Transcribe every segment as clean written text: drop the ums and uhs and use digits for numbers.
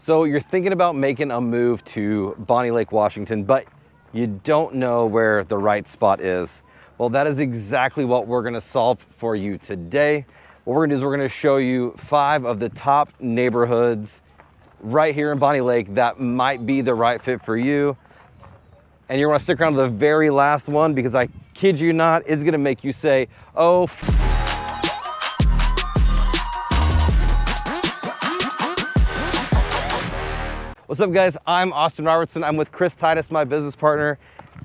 So you're thinking about making a move to Bonney Lake, Washington, but you don't know where the right spot is. Well, that is exactly what we're gonna solve for you today. What we're gonna do is we're gonna show you 5 of the top neighborhoods right here in Bonney Lake that might be the right fit for you. And you're gonna stick around to the very last one because I kid you not, it's gonna make you say, oh, What's up guys, I'm Austin Robertson. I'm with Chris Titus, my business partner,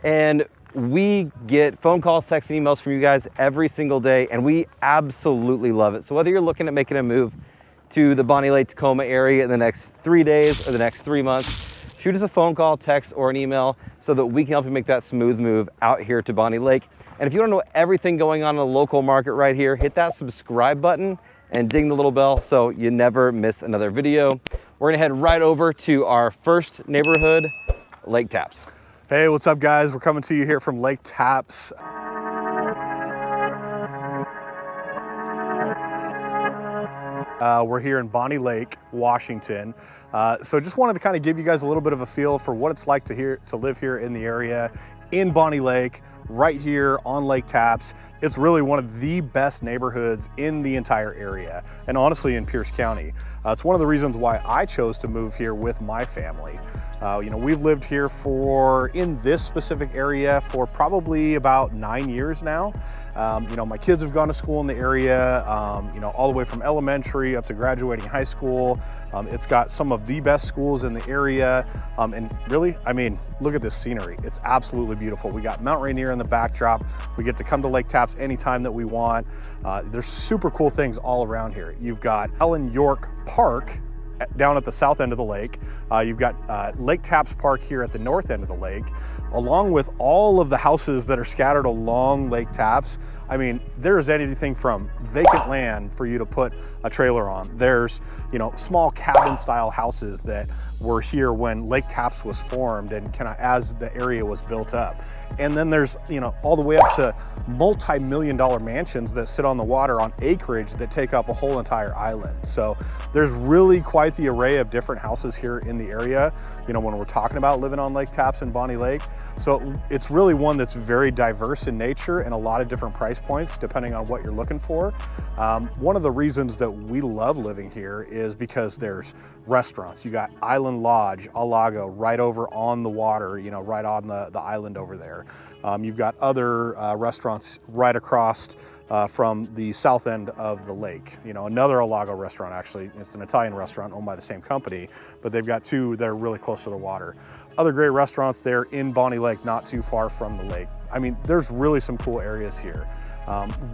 and we get phone calls, texts, and emails from you guys every single day, and we absolutely love it. So whether you're looking at making a move to the Bonney Lake, Tacoma area in the next 3 days or the next 3 months, shoot us a phone call, text, or an email so that we can help you make that smooth move out here to Bonney Lake. And if you want to know everything going on in the local market right here, hit that subscribe button and ding the little bell so you never miss another video. We're gonna head right over to our first neighborhood, Lake Tapps. Hey, what's up guys? We're coming to you here from Lake Tapps. We're here in Bonney Lake, Washington. So just wanted to kind of give you guys a little bit of a feel for what it's like to live here in the area, in Bonney Lake, right here on Lake Tapps. It's really one of the best neighborhoods in the entire area, and honestly in Pierce County. It's one of the reasons why I chose to move here with my family. You know, we've lived here in this specific area for probably about 9 years now. You know, my kids have gone to school in the area, you know, all the way from elementary up to graduating high school. It's got some of the best schools in the area. And really, I mean, look at this scenery. It's absolutely beautiful. We got Mount Rainier in the backdrop. We get to come to Lake Tapps anytime that we want. There's super cool things all around here. You've got Ellen York Park down at the south end of the lake. You've got Lake Tapps Park here at the north end of the lake, along with all of the houses that are scattered along Lake Tapps. I mean, there's anything from vacant land for you to put a trailer on. There's, you know, small cabin style houses that were here when Lake Tapps was formed and kind of as the area was built up. And then there's, you know, all the way up to multi-million-dollar mansions that sit on the water on acreage that take up a whole entire island. So there's really quite the array of different houses here in the area, you know, when we're talking about living on Lake Tapps and Bonney Lake. So it's really one that's very diverse in nature and a lot of different price points depending on what you're looking for. One of the reasons that we love living here is because there's restaurants. You got Island Lodge, Alago, right over on the water, you know, right on the island over there. You've got other restaurants right across from the south end of the lake. You know, another Alago restaurant, actually, it's an Italian restaurant owned by the same company, but they've got 2 that are really close to the water. Other great restaurants there in Bonney Lake, not too far from the lake. I mean, there's really some cool areas here.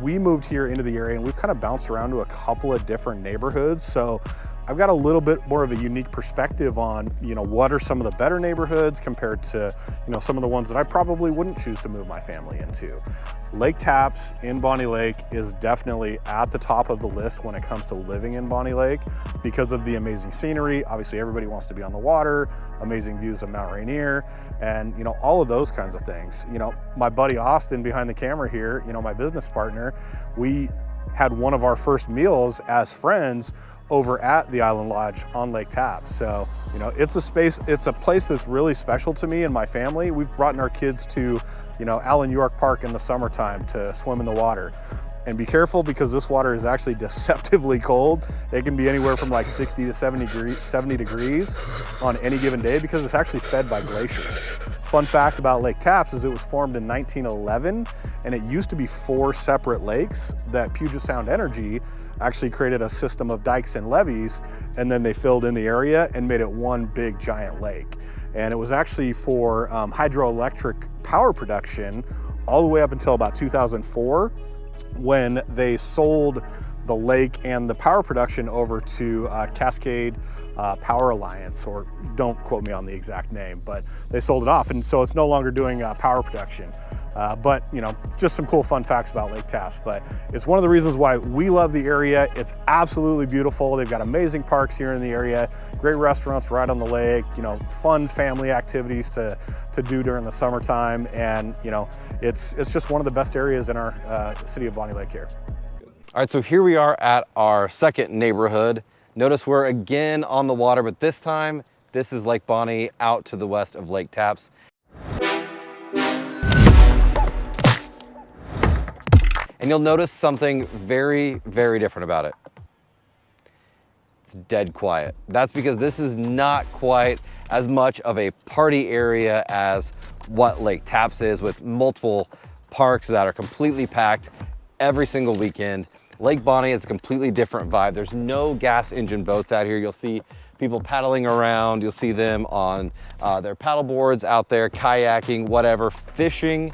We moved here into the area and we've kind of bounced around to a couple of different neighborhoods. So I've got a little bit more of a unique perspective on, you know, what are some of the better neighborhoods compared to, you know, some of the ones that I probably wouldn't choose to move my family into. Lake Tapps in Bonney Lake is definitely at the top of the list when it comes to living in Bonney Lake because of the amazing scenery. Obviously, everybody wants to be on the water, amazing views of Mount Rainier, and, you know, all of those kinds of things. You know, my buddy Austin behind the camera here, you know, my business partner, we had one of our first meals as friends over at the Island Lodge on Lake Tapps. So, you know, it's a place that's really special to me and my family. We've brought our kids to, you know, Ellen York Park in the summertime to swim in the water. And be careful because this water is actually deceptively cold. It can be anywhere from like 60 to 70 degrees on any given day because it's actually fed by glaciers. Fun fact about Lake Tapps is it was formed in 1911 and it used to be 4 separate lakes that Puget Sound Energy actually created a system of dikes and levees, and then they filled in the area and made it one big giant lake. And it was actually for hydroelectric power production all the way up until about 2004 when they sold the lake and the power production over to Cascade Power Alliance, or don't quote me on the exact name, but they sold it off. And so it's no longer doing power production. But, you know, just some cool fun facts about Lake Tapps. But it's one of the reasons why we love the area. It's absolutely beautiful. They've got amazing parks here in the area, great restaurants right on the lake, you know, fun family activities to do during the summertime. And, you know, it's just one of the best areas in our city of Bonney Lake here. All right, so here we are at our second neighborhood, Notice we're again on the water, but this time, this is Lake Bonney out to the west of Lake Tapps. And you'll notice something very, very different about it. It's dead quiet. That's because this is not quite as much of a party area as what Lake Tapps is, with multiple parks that are completely packed every single weekend. Lake Bonney is a completely different vibe. There's no gas engine boats out here. You'll see people paddling around. You'll see them on their paddle boards out there, kayaking, whatever, fishing,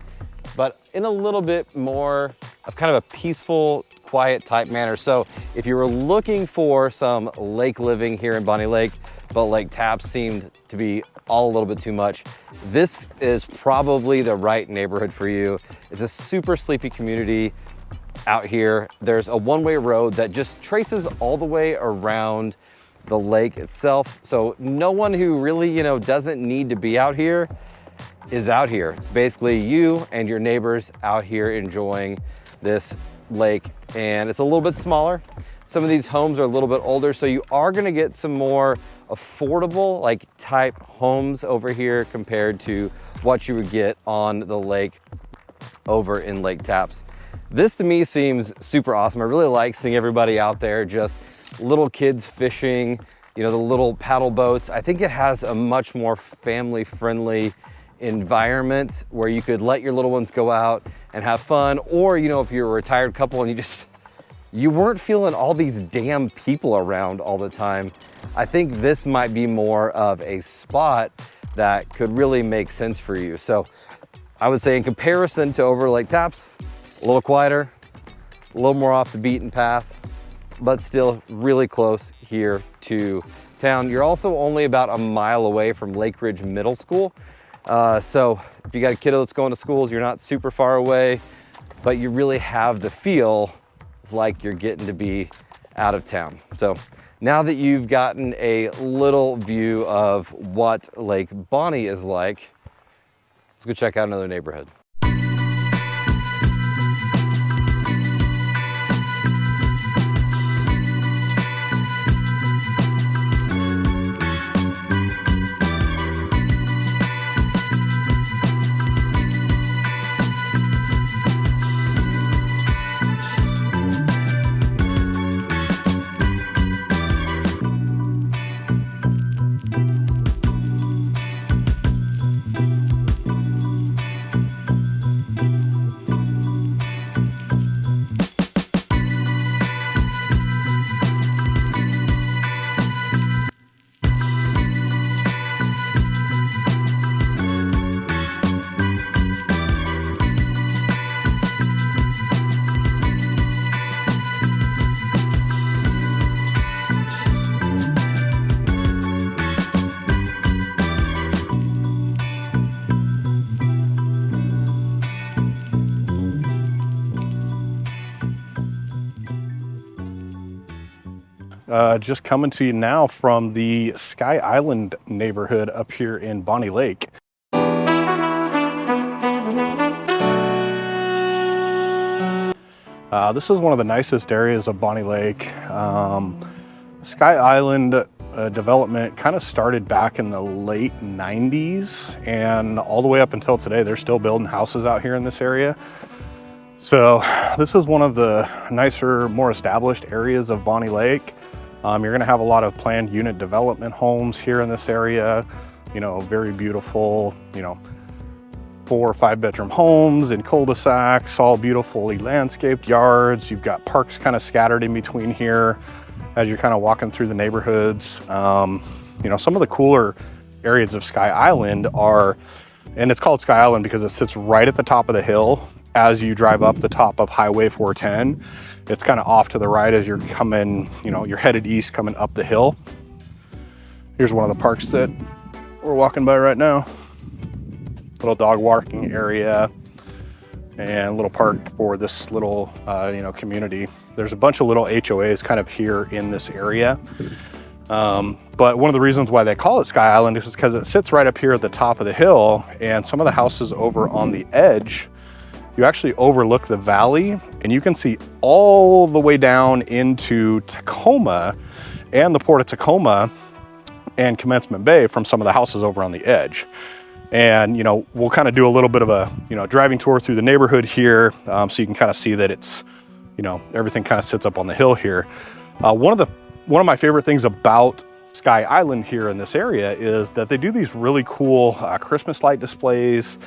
but in a little bit more of kind of a peaceful, quiet type manner. So if you were looking for some lake living here in Bonney Lake, but Lake Tapps seemed to be all a little bit too much, this is probably the right neighborhood for you. It's a super sleepy community out here. There's a one-way road that just traces all the way around the lake itself. So no one who really, doesn't need to be out here is out here. It's basically you and your neighbors out here enjoying this lake, and it's a little bit smaller. Some of these homes are a little bit older, so you are gonna get some more affordable type homes over here compared to what you would get on the lake over in Lake Tapps. This to me seems super awesome. I really like seeing everybody out there, just little kids fishing, the little paddle boats. I think it has a much more family friendly environment where you could let your little ones go out and have fun, or if you're a retired couple and you weren't feeling all these damn people around all the time, I think this might be more of a spot that could really make sense for you. So I would say in comparison to over Lake Tapps, a little quieter, a little more off the beaten path, but still really close here to town. You're also only about a mile away from Lake Ridge Middle School. So if you got a kiddo that's going to schools, you're not super far away, but you really have the feel like you're getting to be out of town. So now that you've gotten a little view of what Lake Bonney is like, let's go check out another neighborhood. Just coming to you now from the Sky Island neighborhood up here in Bonney Lake. This is one of the nicest areas of Bonney Lake. Sky Island development kind of started back in the late 90s, and all the way up until today, they're still building houses out here in this area. So this is one of the nicer, more established areas of Bonney Lake. You're gonna have a lot of planned unit development homes here in this area, very beautiful, 4 or 5 bedroom homes in cul-de-sacs, all beautifully landscaped yards. You've got parks kind of scattered in between here as you're kind of walking through the neighborhoods. Some of the cooler areas of Sky Island are, and it's called Sky Island because it sits right at the top of the hill as you drive up the top of Highway 410. It's kind of off to the right as you're coming, you're headed east coming up the hill. Here's one of the parks that we're walking by right now. Little dog walking area and a little park for this little, community. There's a bunch of little HOAs kind of here in this area. But one of the reasons why they call it Sky Island is because it sits right up here at the top of the hill, and some of the houses over on the edge, you actually overlook the valley and you can see all the way down into Tacoma and the Port of Tacoma and Commencement Bay from some of the houses over on the edge. And, you know, we'll kind of do a little bit of a, you know, driving tour through the neighborhood here, so you can kind of see that it's, you know, everything kind of sits up on the hill here. One of my favorite things about Sky Island here in this area is that they do these really cool Christmas light displays.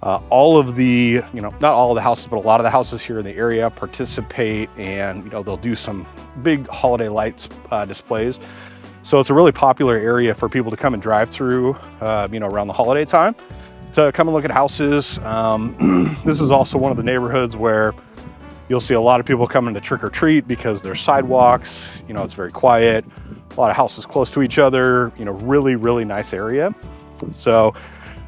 All of the, you know, not all of the houses, but a lot of the houses here in the area participate, and, you know, they'll do some big holiday lights displays. So it's a really popular area for people to come and drive through, you know, around the holiday time to come and look at houses. This is also one of the neighborhoods where you'll see a lot of people coming to trick or treat because there's sidewalks, you know, it's very quiet, a lot of houses close to each other, you know, really, really nice area. So,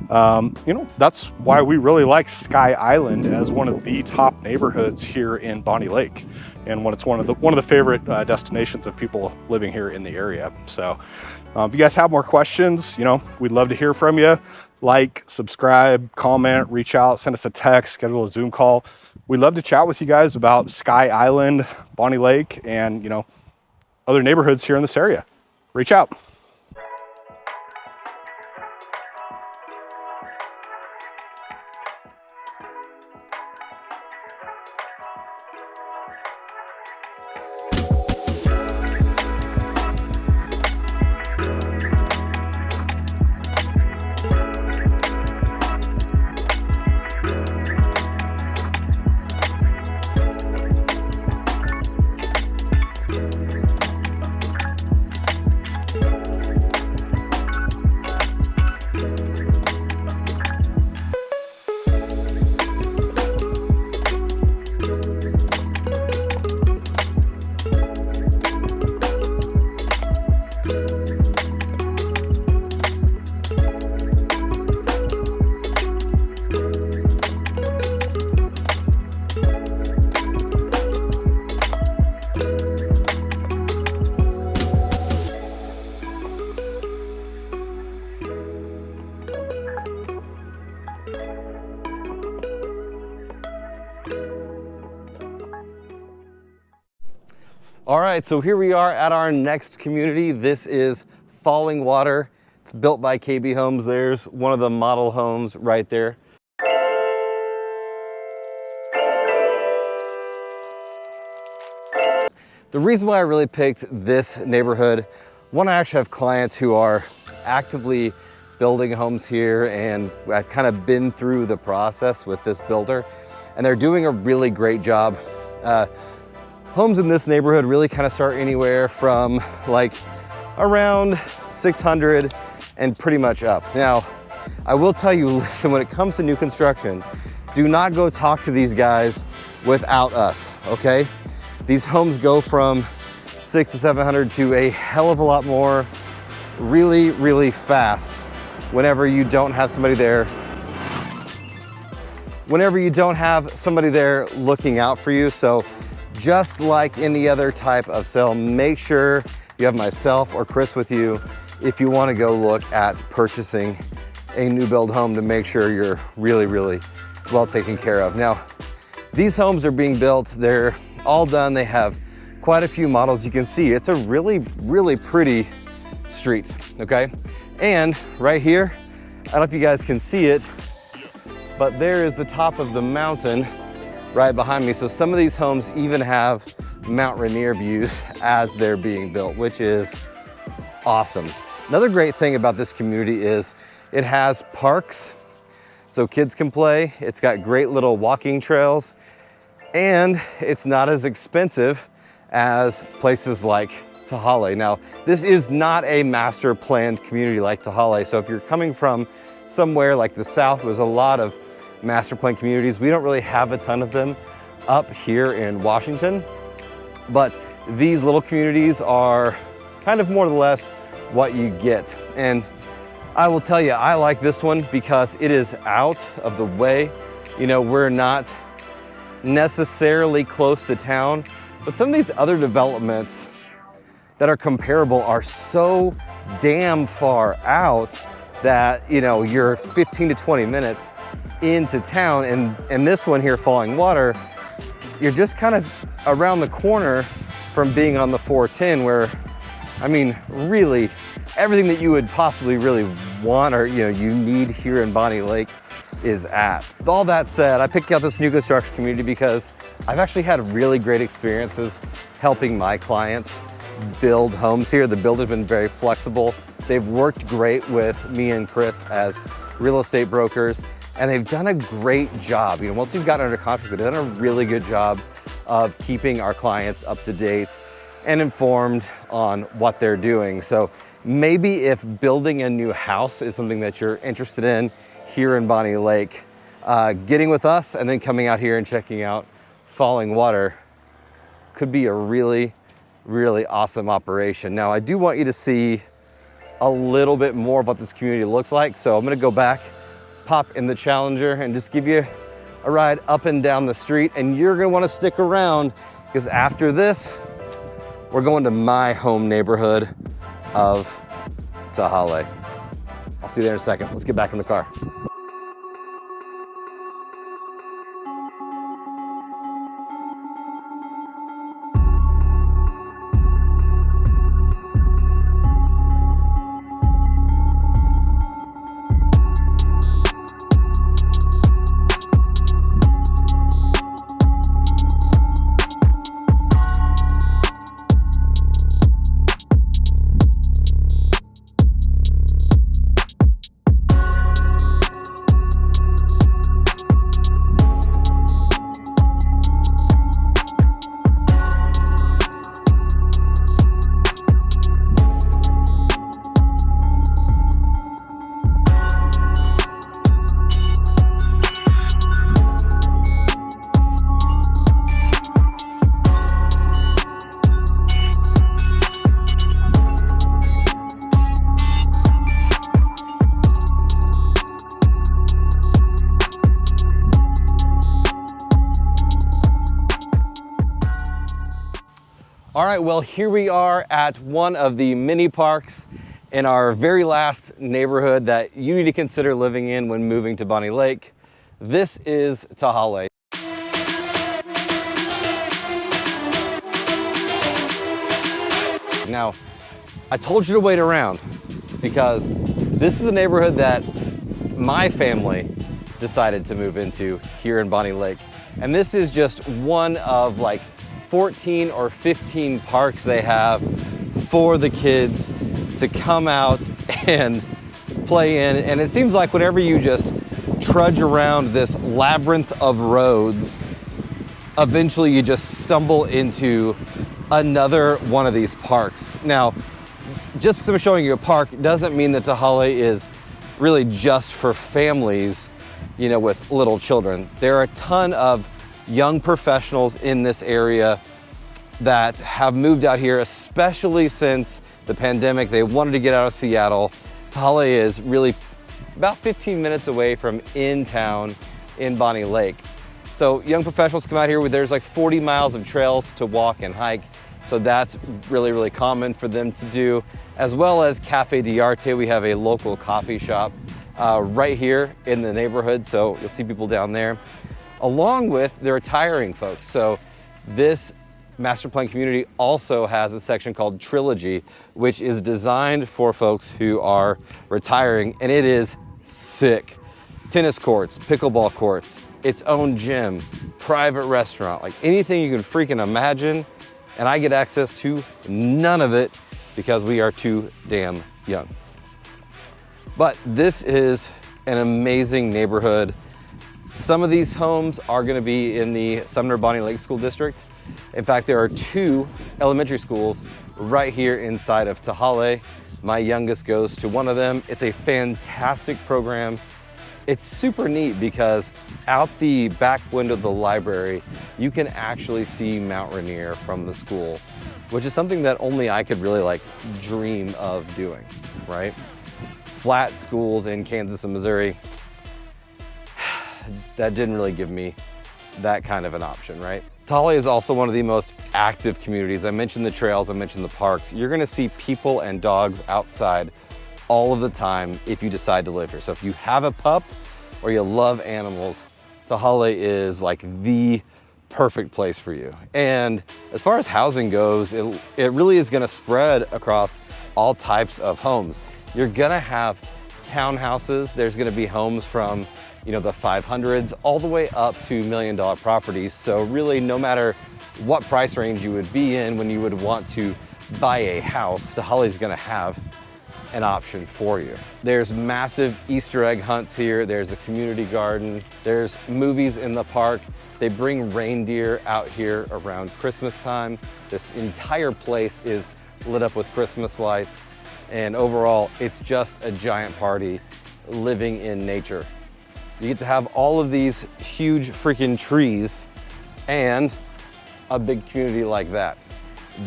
you know, that's why we really like Sky Island as one of the top neighborhoods here in Bonney Lake, and when it's one of the favorite destinations of people living here in the area. So if you guys have more questions, you know, we'd love to hear from you. Like, subscribe, comment, reach out, send us a text, schedule a Zoom call. We'd love to chat with you guys about Sky Island, Bonney Lake, and, you know, other neighborhoods here in this area. Reach out. All right, so here we are at our next community. This is Falling Water. It's built by KB Homes. There's one of the model homes right there. The reason why I really picked this neighborhood, one, I actually have clients who are actively building homes here, and I've kind of been through the process with this builder, and they're doing a really great job. Homes in this neighborhood really kind of start anywhere from like around 600 and pretty much up. Now, I will tell you, listen, when it comes to new construction, do not go talk to these guys without us, okay? These homes go from 600 to 700 to a hell of a lot more really, really fast whenever you don't have somebody there. Whenever you don't have somebody there looking out for you. So just like any other type of sale, make sure you have myself or Chris with you if you want to go look at purchasing a new build home, to make sure you're really, really well taken care of. Now, these homes are being built, they're all done. They have quite a few models. You can see it's a really, really pretty street, okay? And right here, I don't know if you guys can see it, but there is the top of the mountain right behind me. So some of these homes even have Mount Rainier views as they're being built, which is awesome. Another great thing about this community is it has parks, so kids can play. It's got great little walking trails, and it's not as expensive as places like Tahale. Now, this is not a master planned community like Tahale. So if you're coming from somewhere like the South, there's a lot of master plan communities. We don't really have a ton of them up here in Washington, but these little communities are kind of more or less what you get. And I will tell you, I like this one because it is out of the way. You know, we're not necessarily close to town, but some of these other developments that are comparable are so damn far out that, you know, you're 15 to 20 minutes into town. And this one here, Falling Water, you're just kind of around the corner from being on the 410, where I mean, really, everything that you would possibly really want or you need here in Bonney Lake is at. With all that said, I picked out this new construction community because I've actually had really great experiences helping my clients build homes here. The builder's been very flexible. They've worked great with me and Chris as real estate brokers, and they've done a great job. Once we've gotten under contract, they've done a really good job of keeping our clients up to date and informed on what they're doing. So maybe if building a new house is something that you're interested in here in Bonney Lake, getting with us and then coming out here and checking out Falling Water could be a really, really awesome operation. Now, I do want you to see a little bit more of what this community looks like. So I'm gonna go back, pop in the Challenger and just give you a ride up and down the street. And you're gonna wanna stick around because after this, we're going to my home neighborhood of Tahale. I'll see you there in a second. Let's get back in the car. All right, well, here we are at one of the mini parks in our very last neighborhood that you need to consider living in when moving to Bonney Lake. This is Tahale. Now, I told you to wait around because this is the neighborhood that my family decided to move into here in Bonney Lake. And this is just one of like 14 or 15 parks they have for the kids to come out and play in. And it seems like whenever you just trudge around this labyrinth of roads, eventually you just stumble into another one of these parks. Now, just because I'm showing you a park doesn't mean that Tahale is really just for families, with little children. There are a ton of young professionals in this area that have moved out here, especially since the pandemic. They wanted to get out of Seattle. Tahale is really about 15 minutes away from in town in Bonney Lake. So young professionals come out here there's like 40 miles of trails to walk and hike. So that's really, really common for them to do, as well as Cafe d'Arte. We have a local coffee shop right here in the neighborhood. So you'll see people down there, along with the retiring folks. So this master plan community also has a section called Trilogy, which is designed for folks who are retiring, and it is sick. Tennis courts, pickleball courts, its own gym, private restaurant, like anything you can freaking imagine. And I get access to none of it because we are too damn young. But this is an amazing neighborhood. Some of these homes are going to be in the Sumner Bonney Lake School District. In fact, there are 2 elementary schools right here inside of Tahale. My youngest goes to one of them. It's a fantastic program. It's super neat because out the back window of the library, you can actually see Mount Rainier from the school, which is something that only I could really dream of doing, right? Flat schools in Kansas and Missouri, that didn't really give me that kind of an option, right? Tahale is also one of the most active communities. I mentioned the trails, I mentioned the parks. You're gonna see people and dogs outside all of the time if you decide to live here. So if you have a pup or you love animals, Tahale is like the perfect place for you. And as far as housing goes, it really is gonna spread across all types of homes. You're gonna have townhouses. There's gonna be homes from, you know, the 500s all the way up to $1 million properties. So really, no matter what price range you would be in when you would want to buy a house, Tahale is gonna have an option for you. There's massive Easter egg hunts here. There's a community garden. There's movies in the park. They bring reindeer out here around Christmas time. This entire place is lit up with Christmas lights. And overall, it's just a giant party living in nature. You get to have all of these huge freaking trees and a big community like that.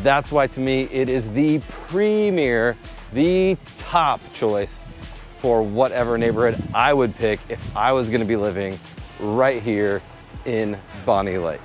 That's why, to me, it is the premier, the top choice for whatever neighborhood I would pick if I was gonna be living right here in Bonney Lake.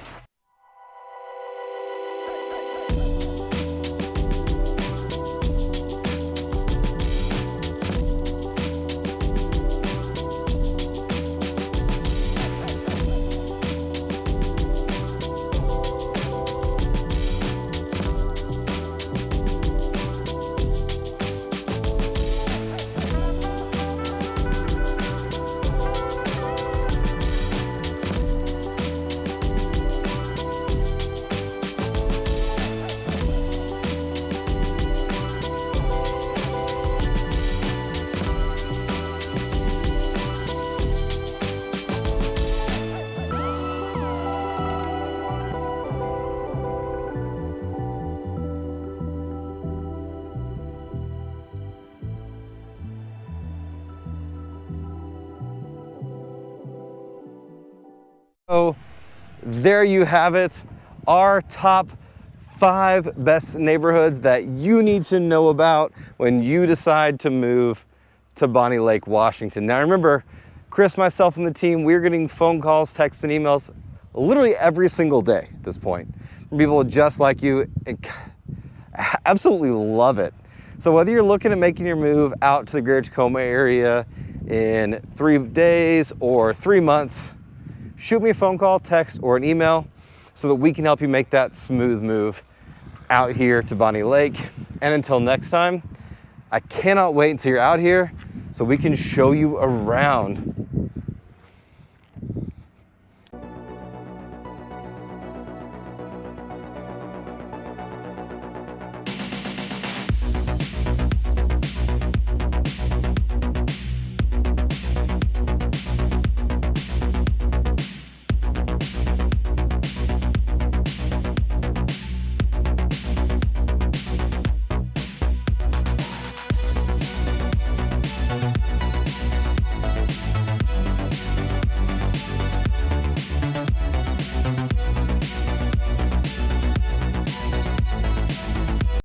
So there you have it, our top 5 best neighborhoods that you need to know about when you decide to move to Bonney Lake, Washington. Now remember, Chris, myself, and the team, we're getting phone calls, texts, and emails literally every single day at this point from people just like you, and absolutely love it. So whether you're looking at making your move out to the greater Tacoma area in 3 days or 3 months, shoot me a phone call, text, or an email so that we can help you make that smooth move out here to Bonney Lake. And until next time, I cannot wait until you're out here so we can show you around